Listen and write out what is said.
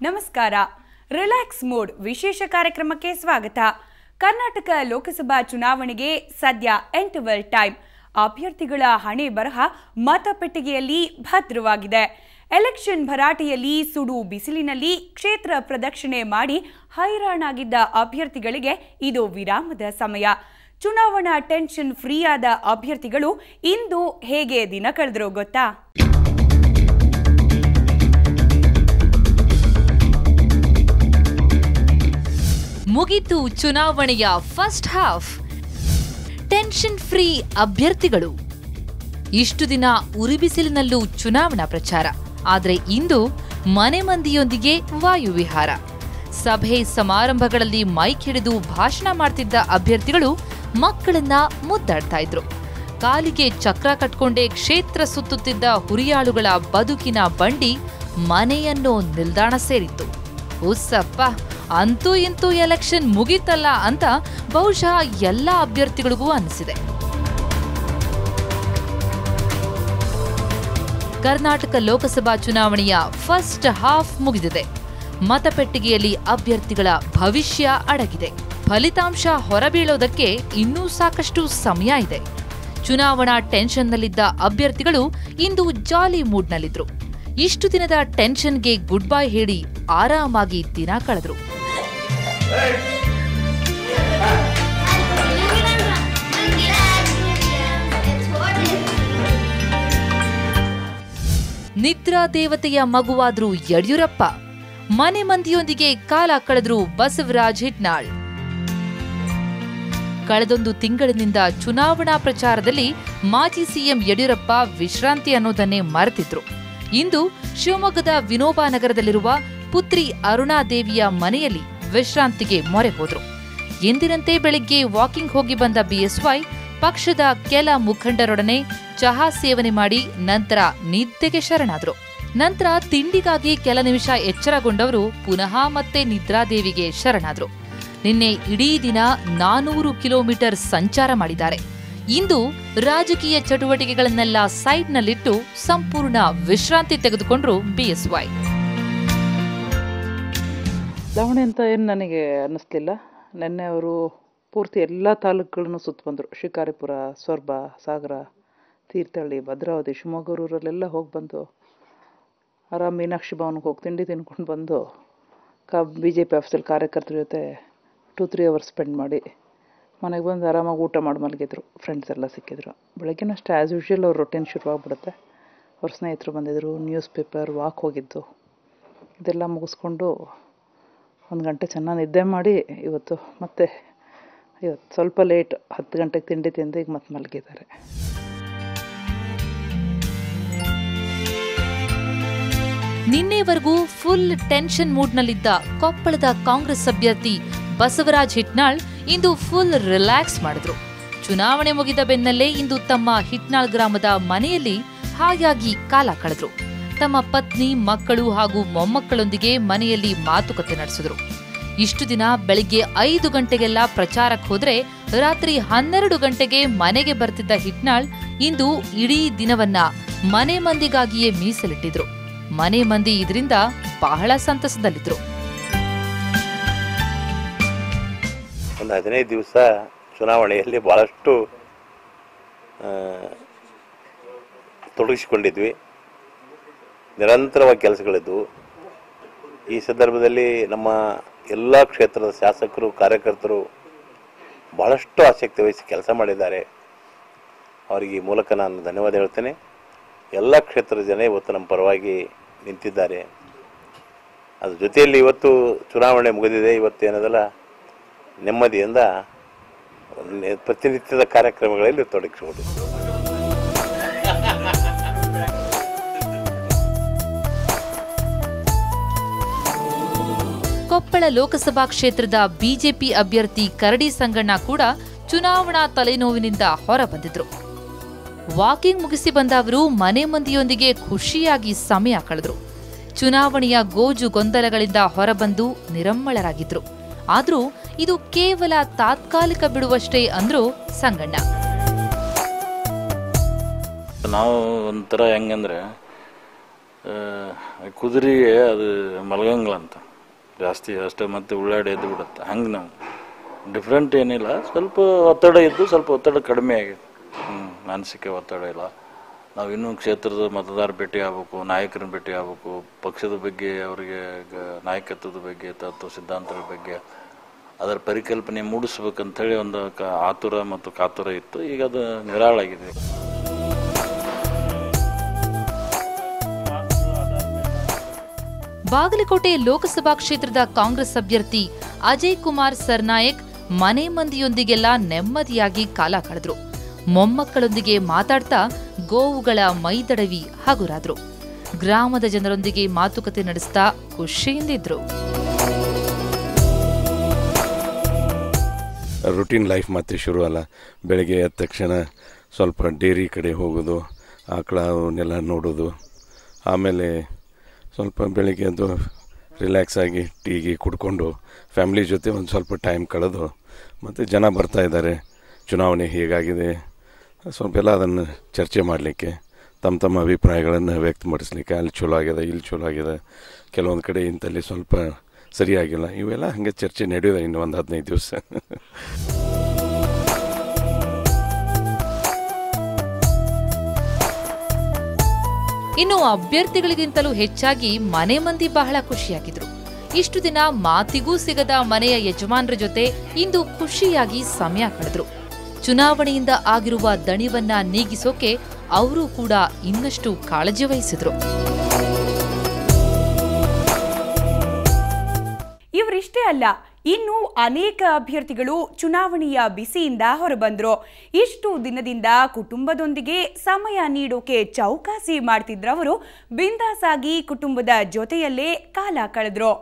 ನಮಸ್ಕಾರ. Relax mode ವಿಶೇಷ ಕಾರ್ಯಕ್ರಮಕ್ಕೆ ಸ್ವಾಗತ. ಕರ್ನಾಟಕ ಲೋಕಸಭಾ ಚುನಾವಣೆಗೆ ಸದ್ಯ ಇಂಟರ್ವಲ್ ಟೈಮ್. ಅಭ್ಯರ್ಥಿಗಳ ಹಣೆ ಬರಹ ಮತಪೆಟ್ಟಿಗೆಯಲ್ಲಿ ಭದ್ರವಾಗಿದೆ. ಎಲೆಕ್ಷನ್ ಭರಾಟೆಯಲ್ಲಿ ಸುಡು ಬಿಸಿಲಿನಲ್ಲಿ ಕ್ಷೇತ್ರ ಪ್ರದಕ್ಷಿಣೆ ಮಾಡಿ ಹೈರಾಣಾಗಿದ್ದ ಅಭ್ಯರ್ಥಿಗಳಿಗೆ ಇದು ವಿರಾಮದ ಸಮಯ. ಚುನಾವಣಾ ಟೆನ್ಷನ್ ಫ್ರೀ ಆದ ಅಭ್ಯರ್ಥಿಗಳು ಇಂದು ಹೇಗೆ ದಿನ ಕಳೆದ್ರು ಗೊತ್ತಾ? ಮುಗಿತು ಚುನಾವಣೆಯ ಫಸ್ಟ್ ಹಾಫ್. ಟೆನ್ಷನ್ ಫ್ರೀ ಅಭ್ಯರ್ಥಿಗಳು. ಇಷ್ಟು ದಿನ ಉರಿಬಿಸಿಲಿನಲ್ಲೂ ಚುನಾವಣಾ ಪ್ರಚಾರ. ಆದರೆ ಇಂದು ಮನೆ ಮಂದಿಯೊಂದಿಗೆ ವಾಯುವಿಹಾರ. ಸಭೆ ಸಮಾರಂಭಗಳಲ್ಲಿ ಮೈಕ್ ಹಿಡಿದು ಭಾಷಣ ಮಾಡ್ತಿದ್ದ ಅಭ್ಯರ್ಥಿಗಳು ಮಕ್ಕಳನ್ನ ಮುದ್ದಾಡ್ತಾ ಇದ್ರು. ಕಾಲಿಗೆ ಚಕ್ರ ಕಟ್ಕೊಂಡೇ ಕ್ಷೇತ್ರ ಸುತ್ತುತ್ತಿದ್ದ ಹುರಿಯಾಳುಗಳ ಬದುಕಿನ ಬಂಡಿ ಮನೆಯನ್ನೋ ನಿಲ್ದಾಣ ಸೇರಿತ್ತು. ಉಸ್ಸಪ್ಪ, ಅಂತೂ ಇಂತೂ ಎಲೆಕ್ಷನ್ ಮುಗಿತಲ್ಲ ಅಂತ ಬಹುಶಃ ಎಲ್ಲ ಅಭ್ಯರ್ಥಿಗಳಿಗೂ ಅನಿಸಿದೆ. ಕರ್ನಾಟಕ ಲೋಕಸಭಾ ಚುನಾವಣೆಯ ಫಸ್ಟ್ ಹಾಫ್ ಮುಗಿದಿದೆ. ಮತಪೆಟ್ಟಿಗೆಯಲ್ಲಿ ಅಭ್ಯರ್ಥಿಗಳ ಭವಿಷ್ಯ ಅಡಗಿದೆ. ಫಲಿತಾಂಶ ಹೊರಬೀಳೋದಕ್ಕೆ ಇನ್ನೂ ಸಾಕಷ್ಟು ಸಮಯ ಇದೆ. ಚುನಾವಣಾ ಟೆನ್ಷನ್ನಲ್ಲಿದ್ದ ಅಭ್ಯರ್ಥಿಗಳು ಇಂದು ಜಾಲಿ ಮೂಡ್ನಲ್ಲಿದ್ರು. ಇಷ್ಟು ದಿನದ ಟೆನ್ಷನ್ಗೆ ಗುಡ್ ಬೈ ಹೇಳಿ ಆರಾಮಾಗಿ ದಿನ ಕಳೆದ್ರು. ನಿದ್ರಾ ದೇವತೆಯ ಮಗುವಾದ್ರು ಯಡಿಯೂರಪ್ಪ. ಮನೆ ಮಂದಿಯೊಂದಿಗೆ ಕಾಲ ಕಳೆದ್ರು ಬಸವರಾಜ್ ಹಿಟ್ನಾಳ್. ಕಳೆದೊಂದು ತಿಂಗಳಿನಿಂದ ಚುನಾವಣಾ ಪ್ರಚಾರದಲ್ಲಿ ಮಾಜಿ ಸಿಎಂ ಯಡಿಯೂರಪ್ಪ ವಿಶ್ರಾಂತಿ ಅನ್ನೋದನ್ನೇ ಮರೆತಿದ್ರು. ಇಂದು ಶಿವಮೊಗ್ಗದ ವಿನೋಬನಗರದಲ್ಲಿರುವ ಪುತ್ರಿ ಅರುಣಾದೇವಿಯ ಮನೆಯಲ್ಲಿ ವಿಶ್ರಾಂತಿಗೆ ಮೊರೆ ಹೋದ್ರು. ಎಂದಿನಂತೆ ಬೆಳಿಗ್ಗೆ ವಾಕಿಂಗ್ ಹೋಗಿ ಬಂದ ಬಿಎಸ್ವೈ ಪಕ್ಷದ ಕೆಲ ಮುಖಂಡರೊಡನೆ ಚಹಾ ಸೇವನೆ ಮಾಡಿ ನಂತರ ನಿದ್ದೆಗೆ ಶರಣಾದ್ರು. ನಂತರ ತಿಂಡಿಗಾಗಿ ಕೆಲ ನಿಮಿಷ ಎಚ್ಚರಗೊಂಡವರು ಪುನಃ ಮತ್ತೆ ನಿದ್ರಾದೇವಿಗೆ ಶರಣಾದ್ರು. ನಿನ್ನೆ ಇಡೀ ದಿನ 400 ಕಿಲೋಮೀಟರ್ ಸಂಚಾರ ಮಾಡಿದ್ದಾರೆ. ಇಂದು ರಾಜಕೀಯ ಚಟುವಟಿಕೆಗಳನ್ನೆಲ್ಲ ಸೈಡ್ನಲ್ಲಿಟ್ಟು ಸಂಪೂರ್ಣ ವಿಶ್ರಾಂತಿ ತೆಗೆದುಕೊಂಡ್ರು ಬಿಎಸ್ವೈ. ಚುನಾವಣೆ ಅಂತ ಏನು ನನಗೆ ಅನ್ನಿಸ್ಲಿಲ್ಲ. ನಿನ್ನೆ ಅವರು ಪೂರ್ತಿ ಎಲ್ಲ ತಾಲೂಕುಗಳನ್ನು ಸುತ್ತ ಬಂದರು. ಶಿಕಾರಿಪುರ, ಸೊರಬ, ಸಾಗರ, ತೀರ್ಥಹಳ್ಳಿ, ಭದ್ರಾವತಿ, ಶಿವಮೊಗ್ಗೂರಲ್ಲೆಲ್ಲ ಹೋಗಿ ಬಂದು ಆರಾಮ್ ಮೀನಾಕ್ಷಿ ಭವನಕ್ಕೆ ಹೋಗಿ ತಿಂಡಿ ತಿನ್ಕೊಂಡು ಬಂದು BJP ಆಫೀಸಲ್ಲಿ ಕಾರ್ಯಕರ್ತರ ಜೊತೆ 2-3 ಅವರ್ಸ್ ಸ್ಪೆಂಡ್ ಮಾಡಿ ಮನೆಗೆ ಬಂದು ಆರಾಮಾಗಿ ಊಟ ಮಾಡಿ ಮಲಗಿದ್ರು. ಫ್ರೆಂಡ್ಸ್ ಎಲ್ಲ ಸಿಕ್ಕಿದ್ರು. ಬೆಳಗ್ಗೆನೂ ಅಷ್ಟೇ ಆ್ಯಸ್ ಯೂಶ್ವಲ್ ಅವ್ರ ರೊಟೀನ್ ಶುರುವಾಗ್ಬಿಡುತ್ತೆ. ಅವ್ರ ಸ್ನೇಹಿತರು ಬಂದಿದ್ದರು, ನ್ಯೂಸ್ ಪೇಪರ್, ವಾಕ್ ಹೋಗಿದ್ದು, ಇದೆಲ್ಲ ಮುಗಿಸ್ಕೊಂಡು 1 ಗಂಟೆ ಚೆನ್ನಾಗಿ ನಿದ್ದೆ ಮಾಡಿ ಇವತ್ತು ಸ್ವಲ್ಪ ಲೇಟ್ 10 ಗಂಟೆಗೆ ತಿಂಡಿ ತಿಂದು ಈಗ ಮತ್ತೆ ಮಲಗಿದ್ದಾರೆ. ನಿನ್ನೆವರೆಗೂ ಫುಲ್ ಟೆನ್ಷನ್ ಮೂಡ್ನಲ್ಲಿದ್ದ ಕೊಪ್ಪಳದ ಕಾಂಗ್ರೆಸ್ ಅಭ್ಯರ್ಥಿ ಬಸವರಾಜ್ ಹಿಟ್ನಾಳ್ ಇಂದು ಫುಲ್ ರಿಲ್ಯಾಕ್ಸ್ ಮಾಡಿದ್ರು. ಚುನಾವಣೆ ಮುಗಿದ ಬೆನ್ನಲ್ಲೇ ಇಂದು ತಮ್ಮ ಹಿಟ್ನಾಳ್ ಗ್ರಾಮದ ಮನೆಯಲ್ಲಿ ಹಾಯಾಗಿ ಕಾಲ ಕಳೆದ್ರು. ತಮ್ಮ ಪತ್ನಿ, ಮಕ್ಕಳು ಹಾಗೂ ಮೊಮ್ಮಕ್ಕಳೊಂದಿಗೆ ಮನೆಯಲ್ಲಿ ಮಾತುಕತೆ ನಡೆಸಿದ್ರು. ಇಷ್ಟು ದಿನ ಬೆಳಿಗ್ಗೆ 5 ಗಂಟೆಗೆಲ್ಲ ಪ್ರಚಾರಕ್ಕೆ ಹೋದ್ರೆ ರಾತ್ರಿ 12 ಗಂಟೆಗೆ ಮನೆಗೆ ಬರ್ತಿದ್ದ ಹಿಟ್ನಾಳ್ ಇಂದು ಇಡೀ ದಿನವನ್ನ ಮನೆ ಮಂದಿಗಾಗಿಯೇ ಮೀಸಲಿಟ್ಟಿದ್ರು. ಮನೆ ಮಂದಿ ಇದರಿಂದ ಬಹಳ ಸಂತಸದಲ್ಲಿದ್ರು. ಒಂದು 15 ದಿವಸ ಚುನಾವಣೆಯಲ್ಲಿ ಬಹಳಷ್ಟು ತೊಡಗಿಸಿಕೊಂಡಿದ್ವಿ. ನಿರಂತರವಾಗಿ ಕೆಲಸಗಳಿದ್ವು. ಈ ಸಂದರ್ಭದಲ್ಲಿ ನಮ್ಮ ಎಲ್ಲ ಕ್ಷೇತ್ರದ ಶಾಸಕರು, ಕಾರ್ಯಕರ್ತರು ಬಹಳಷ್ಟು ಆಸಕ್ತಿ ವಹಿಸಿ ಕೆಲಸ ಮಾಡಿದ್ದಾರೆ. ಅವರಿಗೆ ಈ ಮೂಲಕ ನಾನು ಧನ್ಯವಾದ ಹೇಳ್ತೇನೆ. ಎಲ್ಲ ಕ್ಷೇತ್ರದ ಜನ ಇವತ್ತು ನಮ್ಮ ಪರವಾಗಿ ನಿಂತಿದ್ದಾರೆ. ಅದ್ರ ಜೊತೆಯಲ್ಲಿ ಇವತ್ತು ಚುನಾವಣೆ ಮುಗಿದಿದೆ. ಇವತ್ತೇನದಲ್ಲ ನೆಮ್ಮದಿಯಿಂದ ಪ್ರತಿನಿತ್ಯದ ಕಾರ್ಯಕ್ರಮಗಳಲ್ಲಿ ತೊಡಗಿಸಬಹುದು. ಕೊಪ್ಪಳ ಲೋಕಸಭಾ ಕ್ಷೇತ್ರದ ಬಿಜೆಪಿ ಅಭ್ಯರ್ಥಿ ಕರಡಿ ಸಂಗಣ್ಣ ಕೂಡ ಚುನಾವಣಾ ತಲೆನೋವಿನಿಂದ ಹೊರಬಂದಿದ್ರು. ವಾಕಿಂಗ್ ಮುಗಿಸಿ ಬಂದ ಅವರು ಮನೆ ಮಂದಿಯೊಂದಿಗೆ ಖುಷಿಯಾಗಿ ಸಮಯ ಕಳೆದ್ರು. ಚುನಾವಣೆಯ ಗೋಜು ಗೊಂದಲಗಳಿಂದ ಹೊರಬಂದು ನಿರಮ್ಮಳರಾಗಿದ್ರು. ಆದ್ರೂ ಇದು ಕೇವಲ ತಾತ್ಕಾಲಿಕ ಬಿಡುವಷ್ಟೇ ಅಂದ್ರು ಸಂಗಣ್ಣ. ನಾವು ಒಂಥರ ಹೆಂಗಂದ್ರೆ ಕುದುರೆಗೆ ಅದು ಮಲಗಂಗಿಲ್ಲ ಅಂತ ಜಾಸ್ತಿ ಅಷ್ಟೇ, ಮತ್ತೆ ಉಳ್ಳಾಡಿ ಎದ್ದು ಬಿಡುತ್ತೆ. ಹಂಗೆ ನಾವು ಡಿಫ್ರೆಂಟ್ ಏನಿಲ್ಲ, ಸ್ವಲ್ಪ ಒತ್ತಡ ಇದ್ದು ಸ್ವಲ್ಪ ಒತ್ತಡ ಕಡಿಮೆ ಆಗಿದೆ. ಮಾನಸಿಕ ಒತ್ತಡ ಇಲ್ಲ. ನಾವು ಇನ್ನೂ ಕ್ಷೇತ್ರದ ಮತದಾರ ಭೇಟಿ ಆಗಬೇಕು, ನಾಯಕರನ್ನ ಭೇಟಿ ಆಗಬೇಕು, ಪಕ್ಷದ ಬಗ್ಗೆ ಅವರಿಗೆ ನಾಯಕತ್ವದ ಬಗ್ಗೆ ತತ್ವ ಸಿದ್ಧಾಂತಗಳ ಬಗ್ಗೆ ಅದರ ಪರಿಕಲ್ಪನೆ ಮೂಡಿಸ್ಬೇಕಂತೇಳಿ ಒಂದು ಆತುರ ಮತ್ತು ಕಾತುರ ಇತ್ತು. ಈಗ ಅದು ನಿರಾಳಾಗಿದೆ. ಬಾಗಲಕೋಟೆ ಲೋಕಸಭಾ ಕ್ಷೇತ್ರದ ಕಾಂಗ್ರೆಸ್ ಅಭ್ಯರ್ಥಿ ಅಜಯ್ ಕುಮಾರ್ ಸರ್ನಾಯಕ್ ಮನೆ ಮಂದಿಯೊಂದಿಗೆಲ್ಲ ನೆಮ್ಮದಿಯಾಗಿ ಕಾಲ ಕಳೆದ್ರು. ಮೊಮ್ಮಕ್ಕಳೊಂದಿಗೆ ಮಾತಾಡ್ತಾ ಗೋವುಗಳ ಮೈದಡವಿ ಹಗುರಾದ್ರು. ಗ್ರಾಮದ ಜನರೊಂದಿಗೆ ಮಾತುಕತೆ ನಡೆಸ್ತಾ ಖುಷಿಯಿಂದಿದ್ರು. ರುಟೀನ್ ಲೈಫ್ ಮತ್ತೆ ಶುರು ಅಲ್ಲ. ಬೆಳಗ್ಗೆ ಎದ್ದ ತಕ್ಷಣ ಸ್ವಲ್ಪ ಡೇರಿ ಕಡೆ ಹೋಗೋದು, ಆಕಳ ಅವನ್ನೆಲ್ಲ ನೋಡೋದು, ಆಮೇಲೆ ಸ್ವಲ್ಪ ಬೆಳಗ್ಗೆ ಎದ್ದು ರಿಲ್ಯಾಕ್ಸ್ ಆಗಿ ಟೀಗೆ ಕುಡ್ಕೊಂಡು ಫ್ಯಾಮ್ಲಿ ಜೊತೆ ಒಂದು ಸ್ವಲ್ಪ ಟೈಮ್ ಕಳೆದು, ಮತ್ತು ಜನ ಬರ್ತಾ ಇದ್ದಾರೆ, ಚುನಾವಣೆ ಹೇಗಾಗಿದೆ ಸ್ವಲ್ಪ ಎಲ್ಲ ಅದನ್ನು ಚರ್ಚೆ ಮಾಡಲಿಕ್ಕೆ, ತಮ್ಮ ಅಭಿಪ್ರಾಯಗಳನ್ನು ವ್ಯಕ್ತಪಡಿಸ್ಲಿಕ್ಕೆ, ಅಲ್ಲಿ ಚಲೋ ಆಗಿದೆ, ಇಲ್ಲಿ ಚಲೋ ಆಗಿದೆ, ಕೆಲವೊಂದು ಕಡೆ ಇಂಥಲ್ಲಿ ಸ್ವಲ್ಪ ಸರಿಯಾಗಿಲ್ಲ, ಇವೆಲ್ಲ ಹಾಗೆ ಚರ್ಚೆ ನಡೆಯೋದು ಇನ್ನು ಒಂದು 15 ದಿವಸ. ಇನ್ನು ಅಭ್ಯರ್ಥಿಗಳಿಗಿಂತಲೂ ಹೆಚ್ಚಾಗಿ ಮನೆ ಮಂದಿ ಬಹಳ ಖುಷಿಯಾಗಿದ್ರು. ಇಷ್ಟು ದಿನ ಮಾತಿಗೂ ಸಿಗದ ಮನೆಯ ಯಜಮಾನರ ಜೊತೆ ಇಂದು ಖುಷಿಯಾಗಿ ಸಮಯ ಕಳೆದ್ರು. ಚುನಾವಣೆಯಿಂದ ಆಗಿರುವ ದಣಿವನ್ನ ನೀಗಿಸೋಕೆ ಅವರು ಕೂಡ ಇನ್ನಷ್ಟು ಕಾಳಜಿ ವಹಿಸಿದ್ರು. ಇವರಿಷ್ಟೇ ಅಲ್ಲ, ಇನ್ನು ಅನೇಕ ಅಭ್ಯರ್ಥಿಗಳು ಚುನಾವಣೆಯ ಬಿಸಿಯಿಂದ ಹೊರಬಂದ್ರು. ಇಷ್ಟು ದಿನದಿಂದ ಕುಟುಂಬದೊಂದಿಗೆ ಸಮಯ ನೀಡೋಕೆ ಚೌಕಾಸಿ ಮಾಡ್ತಿದ್ರವರು ಬಿಂದಾಸಾಗಿ ಕುಟುಂಬದ ಜೊತೆಯಲ್ಲೇ ಕಾಲ ಕಳೆದ್ರು.